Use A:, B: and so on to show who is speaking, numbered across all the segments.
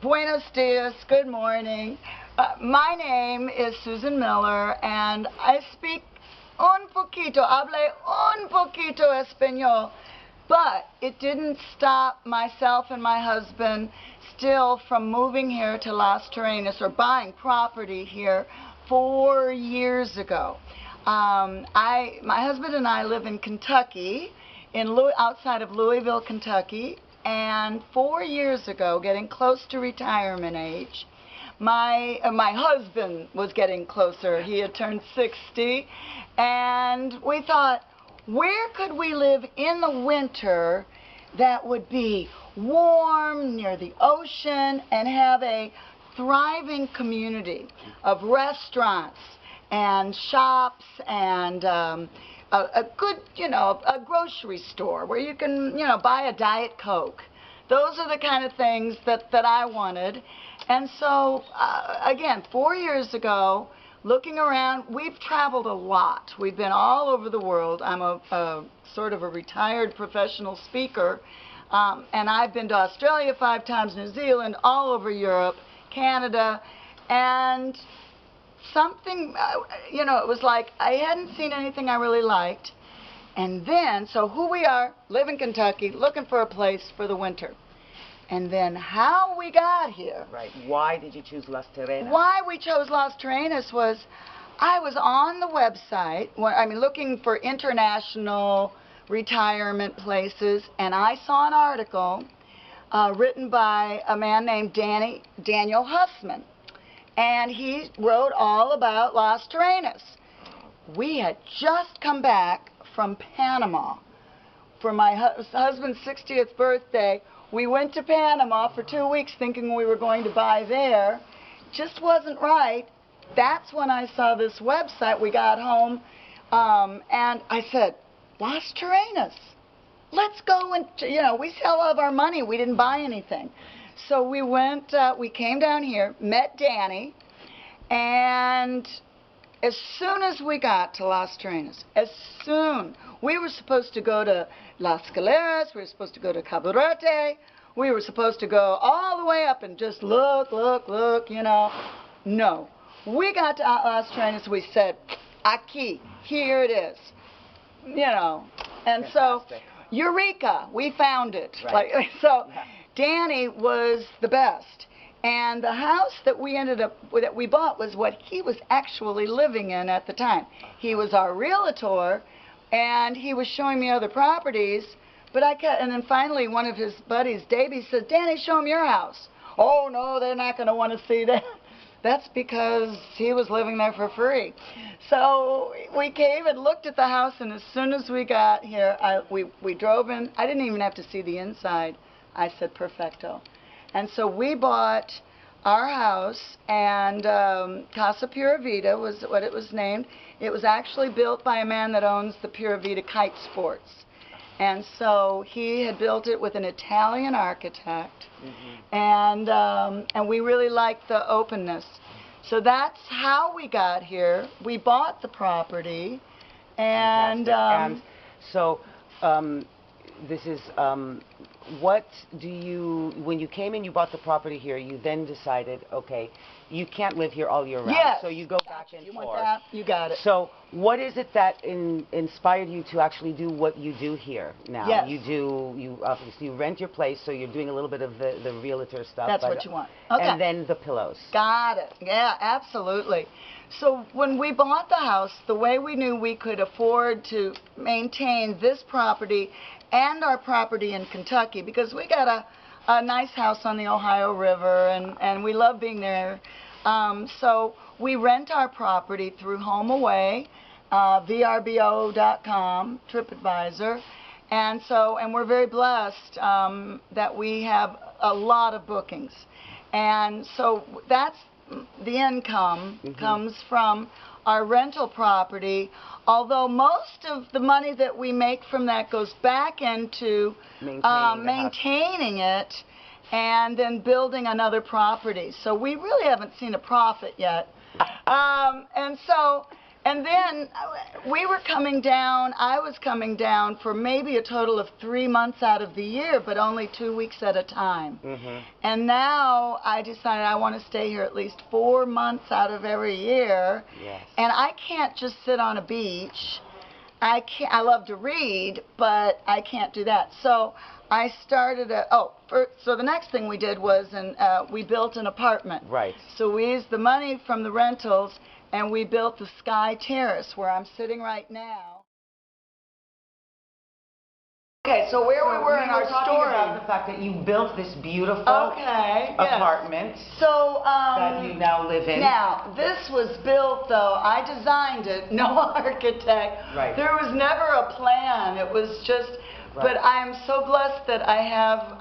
A: Buenos dias, good morning. My name is Susan Miller, and I speak hable un poquito español, but it didn't stop myself and my husband still from moving here to Las Terrenas, or buying property here 4 years ago. My husband and I live in Kentucky, outside of Louisville, Kentucky, and 4 years ago, getting close to retirement age, my husband was getting closer. He had turned 60, and we thought, where could we live in the winter that would be warm, near the ocean, and have a thriving community of restaurants and shops and a good, a grocery store where you can, buy a Diet Coke. Those are the kind of things that I wanted. And so, again, 4 years ago, looking around, we've traveled a lot. We've been all over the world. I'm a sort of a retired professional speaker, and I've been to Australia 5 times, New Zealand, all over Europe, Canada, and something, it was like I hadn't seen anything I really liked. And then, so who we are, live in Kentucky, looking for a place for the winter. And then how we got here.
B: Right. Why did you choose Las Terrenas?
A: Why we chose Las Terrenas was, I was on the website, looking for international retirement places, and I saw an article written by a man named Daniel Hussman. And he wrote all about Las Terrenas. We had just come back from Panama for my husband's 60th birthday. We went to Panama for 2 weeks thinking we were going to buy there. Just wasn't right. That's when I saw this website. We got home, and I said, Las Terrenas. Let's go and, we still have our money. We didn't buy anything. So we went, we came down here, met Danny, and as soon as we got to Las Terrenas, we were supposed to go to Las Galeras, we were supposed to go to Cabarete, we were supposed to go all the way up and just look, No. We got to Las Terrenas, we said, aquí, here it is, And
B: Fantastic.
A: So, Eureka, we found it.
B: Right.
A: Danny was the best, and the house that we bought was what he was actually living in at the time. He was our realtor, and he was showing me other properties, and then finally one of his buddies, Davey, said, Danny, show him your house. Oh no, they're not going to want to see that. That's because he was living there for free. So we came and looked at the house, and as soon as we got here, we drove in. I didn't even have to see the inside. I said, perfecto. And so we bought our house, and Casa Pura Vida was what it was named. It was actually built by a man that owns the Pura Vida Kite Sports. And so he had built it with an Italian architect, and we really liked the openness. So that's how we got here. We bought the property, and
B: so this is, what do you, when you came in, you bought the property here, you then decided, okay, you can't live here all year round.
A: Yes.
B: So you go back and forth.
A: You want that? You got it.
B: So what is it that inspired you to actually do what you do here now?
A: Yes.
B: You obviously rent your place, so you're doing a little bit of the realtor stuff.
A: That's what you want. Okay.
B: And then the pillows.
A: Got it. Yeah, absolutely. So when we bought the house, the way we knew we could afford to maintain this property and our property in Kentucky, because we got a nice house on the Ohio River, and we love being there. So we rent our property through HomeAway, vrbo.com, TripAdvisor, and we're very blessed that we have a lot of bookings. And so that's the income comes from our rental property, although most of the money that we make from that goes back into maintaining it and then building another property. So we really haven't seen a profit yet. And so And then we were coming down, I was coming down for maybe a total of 3 months out of the year, but only 2 weeks at a time. And now I decided I want to stay here at least 4 months out of every year.
B: Yes.
A: And I can't just sit on a beach. I love to read, but I can't do that. So I started so the next thing we did was we built an apartment.
B: Right.
A: So we used the money from the rentals and we built the Sky Terrace where I'm sitting right now. Okay, so where we were in our story.
B: About the fact that you built this beautiful apartment that you now live in.
A: Now, this was built, though, I designed it, no architect.
B: Right.
A: There was never a plan. It was just, but I am so blessed that I have,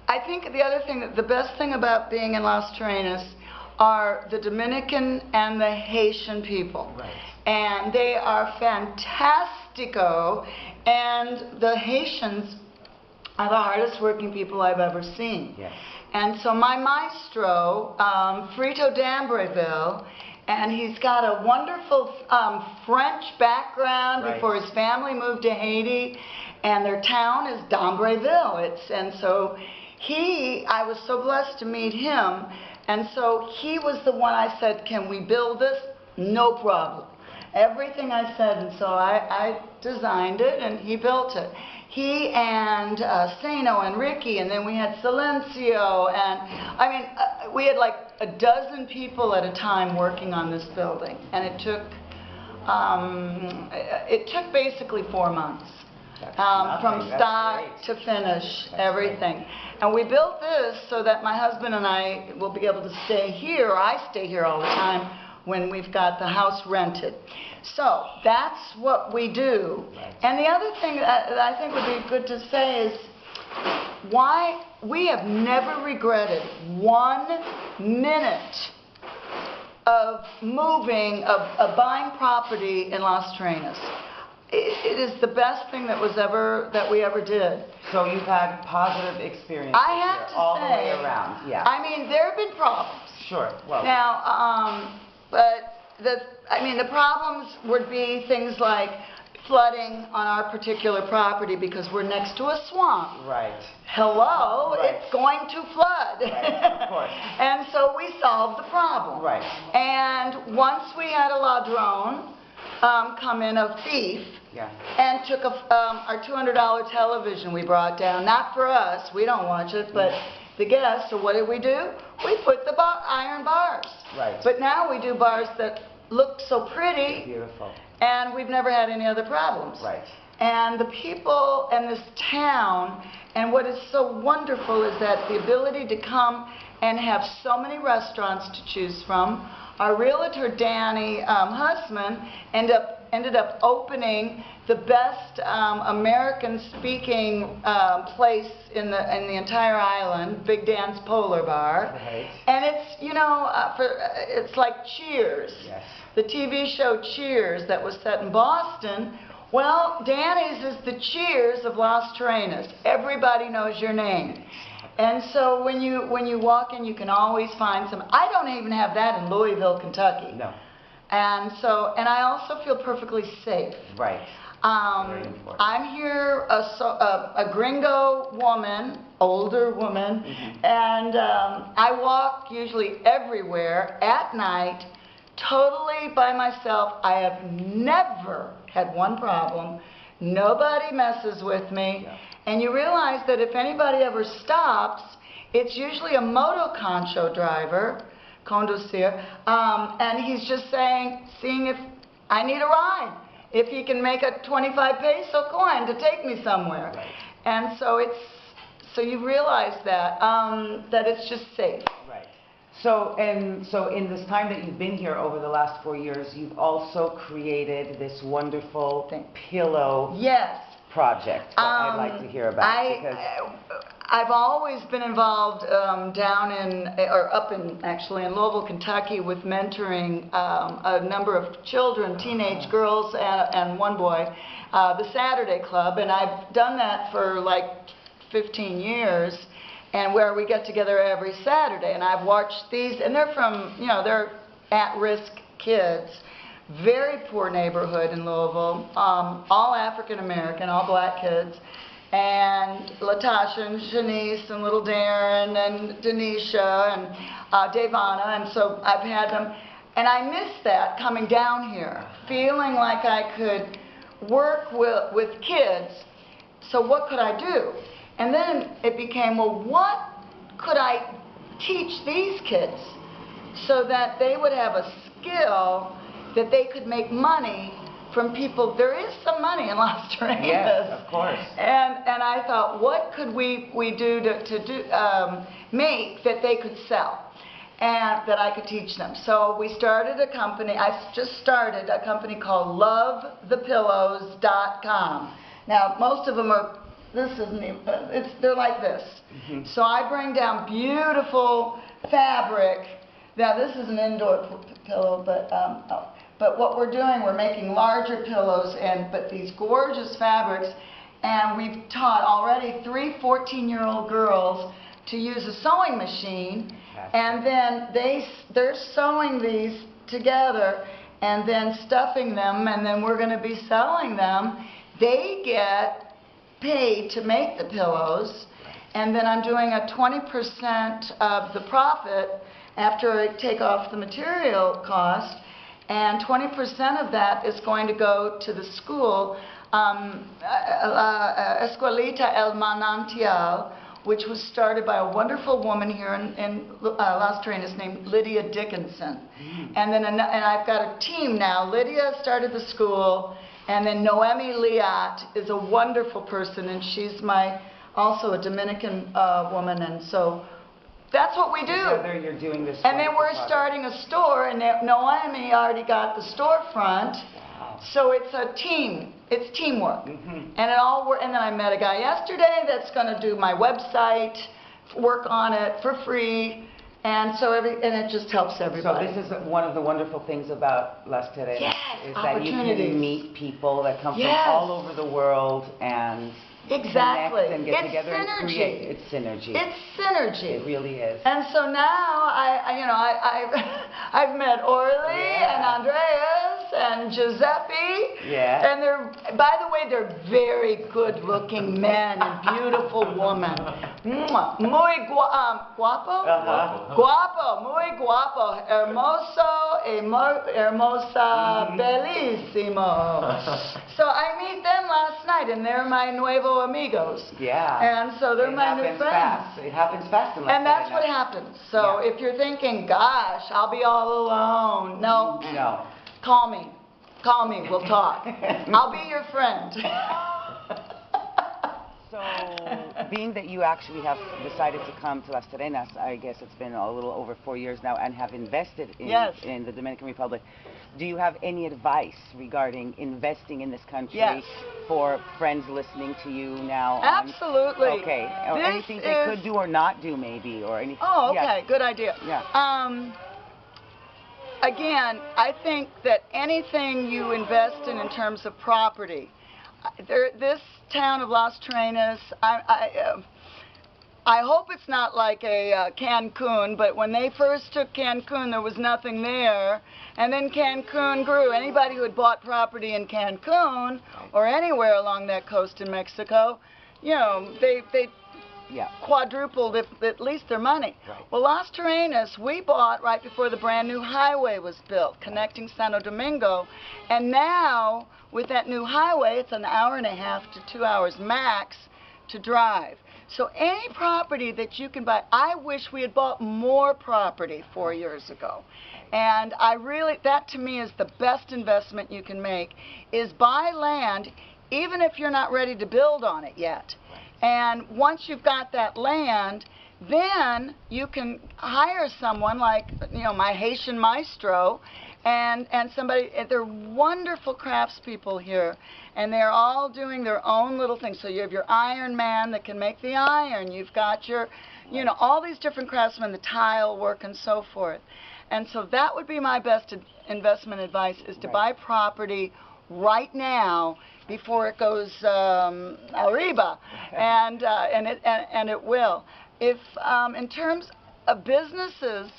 A: I think the other thing, the best thing about being in Las Terrenas are the Dominican and the Haitian people.
B: Right.
A: And they are fantastico, and the Haitians are the hardest working people I've ever seen.
B: Yes.
A: And so my maestro, Frito d'Ambreville, and he's got a wonderful French background before his family moved to Haiti, and their town is d'Ambreville. And so I was so blessed to meet him. And so he was the one I said, can we build this? No problem. Everything I said, and so I designed it, and he built it. He and Sano and Ricky, and then we had Silencio, and I mean, we had like a dozen people at a time working on this building, and it took basically 4 months. From start to finish, everything. And we built this so that my husband and I will be able to stay here. I stay here all the time when we've got the house rented. So that's what we do. And the other thing that I think would be good to say is why we have never regretted 1 minute of moving, of buying property in Las Terrenas. It is the best thing that we ever did.
B: So you've had positive experiences
A: I have to
B: all
A: say,
B: the way around. Yeah.
A: I mean, there have been problems.
B: Sure. Well.
A: Now, but the problems would be things like flooding on our particular property because we're next to a swamp.
B: Right.
A: Hello,
B: Right.
A: it's going to flood.
B: Right, of course.
A: And so we solved the problem.
B: Right.
A: And once we had a ladrone come in, a thief, and took our $200 television we brought down. Not for us, we don't watch it, but the guests. So what did we do? We put the iron bars.
B: Right.
A: But now we do bars that look so pretty.
B: Beautiful.
A: And we've never had any other problems.
B: Right.
A: And the people in this town, and what is so wonderful is that the ability to come and have so many restaurants to choose from. Our realtor, Danny Hussman, ended up opening the best American-speaking place in the entire island, Big Dan's Polar Bar.
B: Right.
A: And it's, it's like Cheers.
B: Yes.
A: The TV show Cheers that was set in Boston. Well, Danny's is the Cheers of Las Terrenas. Everybody knows your name. And so when you walk in, you can always find some. I don't even have that in Louisville, Kentucky.
B: No.
A: And I also feel perfectly safe.
B: Right. Very important.
A: I'm here, a gringo woman, older woman, and I walk usually everywhere at night, totally by myself. I have never had one problem. Nobody messes with me.
B: Yeah.
A: And you realize that if anybody ever stops, it's usually a moto concho driver, conducir, and he's just seeing if I need a ride. If he can make a 25 peso coin to take me somewhere.
B: Right.
A: And so you realize that it's just safe.
B: Right. So in this time that you've been here over the last 4 years, you've also created this wonderful pillow project that I'd like to hear about.
A: I've always been involved up in Louisville, Kentucky, with mentoring a number of children, teenage girls and one boy, the Saturday Club, and I've done that for like 15 years, and where we get together every Saturday, and I've watched these, and they're from, they're at-risk kids, very poor neighborhood in Louisville, all African American, all black kids, and Latasha and Shanice and little Darren and Denisha and Devana, and so I've had them, and I miss that coming down here, feeling like I could work with kids. So what could I do? And then it became, well, what could I teach these kids so that they would have a skill that they could make money from people? There is some money in Las Terrenas.
B: Yes, of course.
A: And I thought, what could we do to make that they could sell and that I could teach them? So we started a company. I just started a company called LoveThePillows.com. Now, most of them are, this isn't even, they're like this. Mm-hmm. So I bring down beautiful fabric. Now, this is an indoor pillow, but what we're doing, we're making larger pillows, but these gorgeous fabrics, and we've taught already 3 14-year-old girls to use a sewing machine, and then they're sewing these together and then stuffing them, and then we're going to be selling them. They get paid to make the pillows, and then I'm doing a 20% of the profit after I take off the material cost, and 20% of that is going to go to the school, Escuelita El Manantial, which was started by a wonderful woman here in Las Terrenas named Lydia Dickinson. And then I've got a team now. Lydia started the school, and then Noemi Liat is a wonderful person, and she's also a Dominican woman, and so that's what we do.
B: Together you're doing this.
A: And then we're starting a store, and Noemi already got the storefront. Wow. So it's a team. It's teamwork. Mm-hmm. And it all works. And then I met a guy yesterday that's going to do my website, work on it for free. And so it just helps everybody.
B: So this is one of the wonderful things about Las Terrenas,
A: yes,
B: is that you can meet people that come from all over the world and
A: exactly.
B: connect and get
A: it's
B: together
A: synergy.
B: And create. It's synergy.
A: It's synergy.
B: It really is.
A: And so now I've met Orly and Andreas and Giuseppe.
B: Yeah.
A: And by the way, they're very good-looking men and beautiful women. Muy guapo? Guapo, muy guapo. Hermoso, hermosa, bellissimo. So I meet them last night, and they're my nuevo amigos.
B: Yeah.
A: And so they're my new friends.
B: Fast. It happens fast in Las
A: And that's what happens. So if you're thinking, gosh, I'll be all alone. No.
B: No.
A: Call me. Call me. We'll talk. I'll be your friend.
B: So, being that you actually have decided to come to Las Terrenas, I guess it's been a little over 4 years now, and have invested in the Dominican Republic, do you have any advice regarding investing in this country for friends listening to you now?
A: Absolutely.
B: Okay. Or anything they could do or not do, maybe, or anything?
A: Oh, okay. Good idea.
B: Yeah.
A: Again, I think that anything you invest in terms of property, this town of Las Terrenas, I hope it's not like a Cancun, but when they first took Cancun, there was nothing there, and then Cancun grew. Anybody who had bought property in Cancun or anywhere along that coast in Mexico, they quadrupled at least their money. Right. Well, Las Terrenas, we bought right before the brand new highway was built, connecting Santo Domingo, and now with that new highway, it's an hour and a half to 2 hours max to drive. So any property that you can buy, I wish we had bought more property 4 years ago. And that to me is the best investment you can make, is buy land even if you're not ready to build on it yet. And once you've got that land, then you can hire someone like, my Haitian maestro, and somebody. They're wonderful craftspeople here, and they're all doing their own little things. So you have your iron man that can make the iron. You've got your, all these different craftsmen, the tile work and so forth. And so that would be my best investment advice, is to buy property right now before it goes arriba, and it will. If in terms of businesses,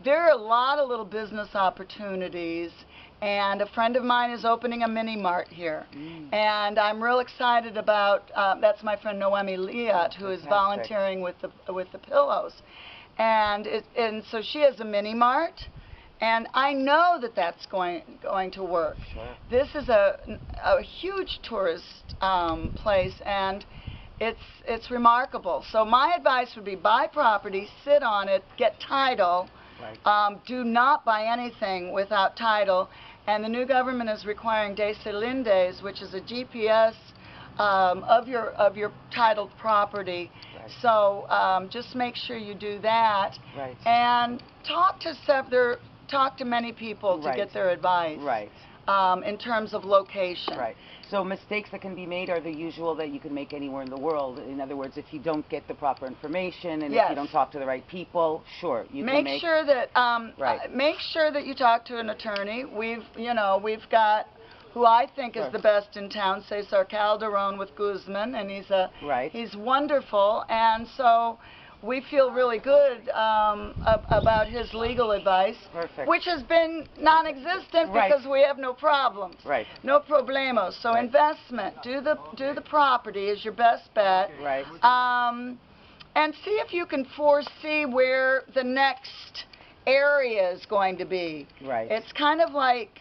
A: there are a lot of little business opportunities And a friend of mine is opening a mini mart here. And I'm real excited about, that's my friend Noemi Liat, who is volunteering with the pillows. And so she has a mini mart. And I know that that's going to work.
B: Sure.
A: This is a huge tourist place, and it's remarkable. So my advice would be buy property, sit on it, get title.
B: Right.
A: Do not buy anything without title. And the new government is requiring Deselindes, which is a GPS of your titled property.
B: Right.
A: So just make sure you do that.
B: Right.
A: And talk to many people to get their advice.
B: Right.
A: In terms of location.
B: Right. So mistakes that can be made are the usual that you can make anywhere in the world. In other words, if you don't get the proper information and if you don't talk to the right people, sure, you can make...
A: Sure that, make sure that you talk to an attorney. We've got who I think is the best in town, Cesar Calderon with Guzman, and he's wonderful, and so we feel really good about his legal advice, which has been non-existent because we have no problems, no problemos. So investment, do the property is your best bet, and see if you can foresee where the next area is going to be. It's kind of like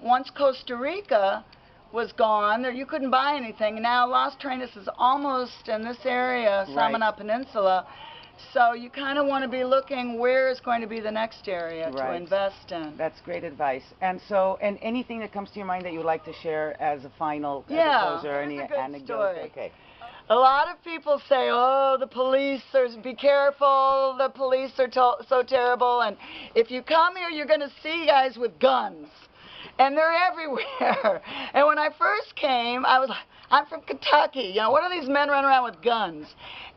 A: once Costa Rica was gone, you couldn't buy anything. Now Las Terrenas is almost in this area, Samanà Peninsula. So you kind of want to be looking where is going to be the next area to invest in.
B: That's great advice. And so, anything that comes to your mind that you would like to share as a final closer, any anecdotes? Okay.
A: A lot of people say, oh, the police be careful, the police are so terrible, and if you come here, you're going to see guys with guns. And they're everywhere. And when I first came, I was like, I'm from Kentucky. You know, what are these men running around with guns?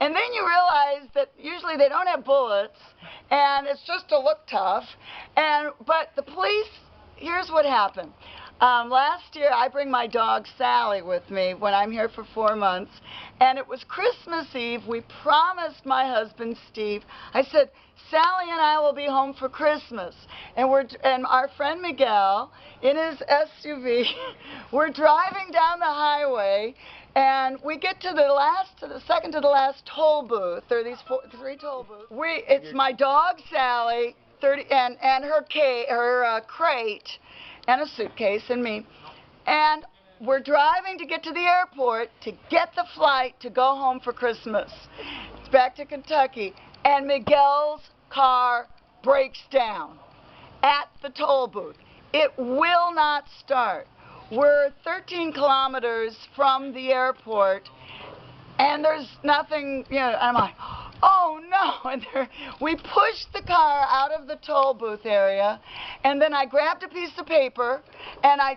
A: And then you realize that usually they don't have bullets, and it's just to look tough. But the police, here's what happened. Last year, I bring my dog Sally with me when I'm here for 4 months, and it was Christmas Eve. We promised my husband, Steve, I said, Sally and I will be home for Christmas. And our friend Miguel, in his SUV, we're driving down the highway, and we get to the second to the last toll booth. There are these 3 toll booths. It's my dog Sally, and her crate, and a suitcase, and me. And we're driving to get to the airport to get the flight to go home for Christmas. It's back to Kentucky. And Miguel's car breaks down at the toll booth. It will not start. We're 13 kilometers from the airport, and there's nothing, I'm like, oh no, and we pushed the car out of the toll booth area, and then I grabbed a piece of paper that I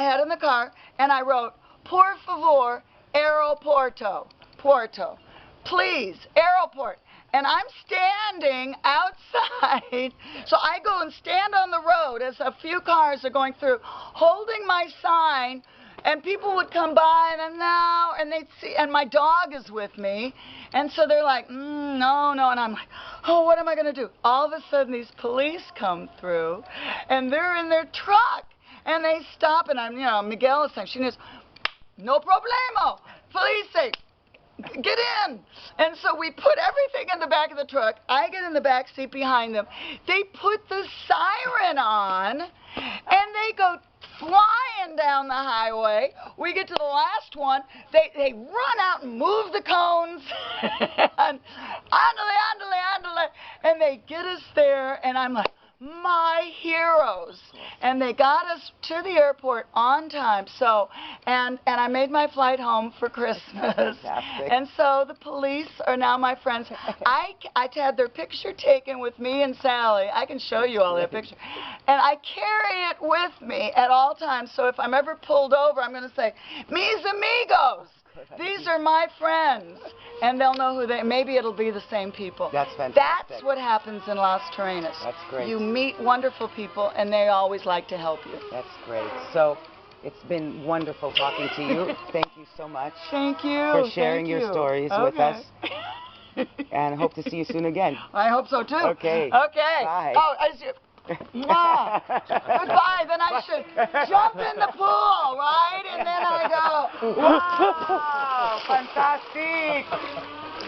A: had in the car, and I wrote, por favor, aeroporto, Porto, please, aeroport. And I'm standing outside, so I go and stand on the road as a few cars are going through, holding my sign, and people would come by, and they'd see, and my dog is with me, and so they're like, no, and I'm like, oh, what am I going to do? All of a sudden, these police come through, and they're in their truck, and they stop, and Miguel is saying, she knows, no problemo, police, get in. And so we put everything in the back of the truck. I get in the back seat behind them. They put the siren on, and they go flying down the highway. We get to the last one. They run out and move the cones. And andale, and they get us there, and I'm like, my heroes. And they got us to the airport on time. So, and I made my flight home for Christmas.
B: Fantastic.
A: And so the police are now my friends. I had their picture taken with me and Sally. I can show you all their pictures. And I carry it with me at all times. So if I'm ever pulled over, I'm going to say, mis amigos. These are my friends. And they'll know who maybe it'll be the same people.
B: That's fantastic.
A: That's what happens in Las Terrenas.
B: That's great.
A: You meet wonderful people, and they always like to help you.
B: That's great. So, it's been wonderful talking to you. Thank you so much.
A: Thank you.
B: For sharing your stories with us. And I hope to see you soon again.
A: I hope so, too.
B: Okay.
A: Okay.
B: Bye.
A: Oh, Mwah. Goodbye. Then I should jump in the pool, right? And then I go,
B: wow, fantastic,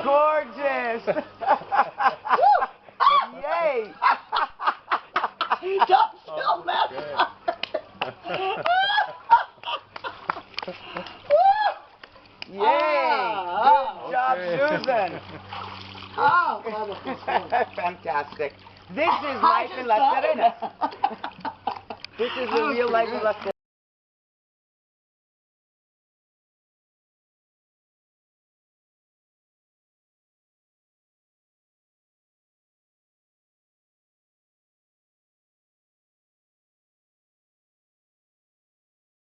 B: gorgeous. Yay.
A: Don't spill mess.
B: Yay. Good job, Susan.
A: Oh,
B: fantastic. This is life in Las Terrenas. This is the real life in Las Terrenas.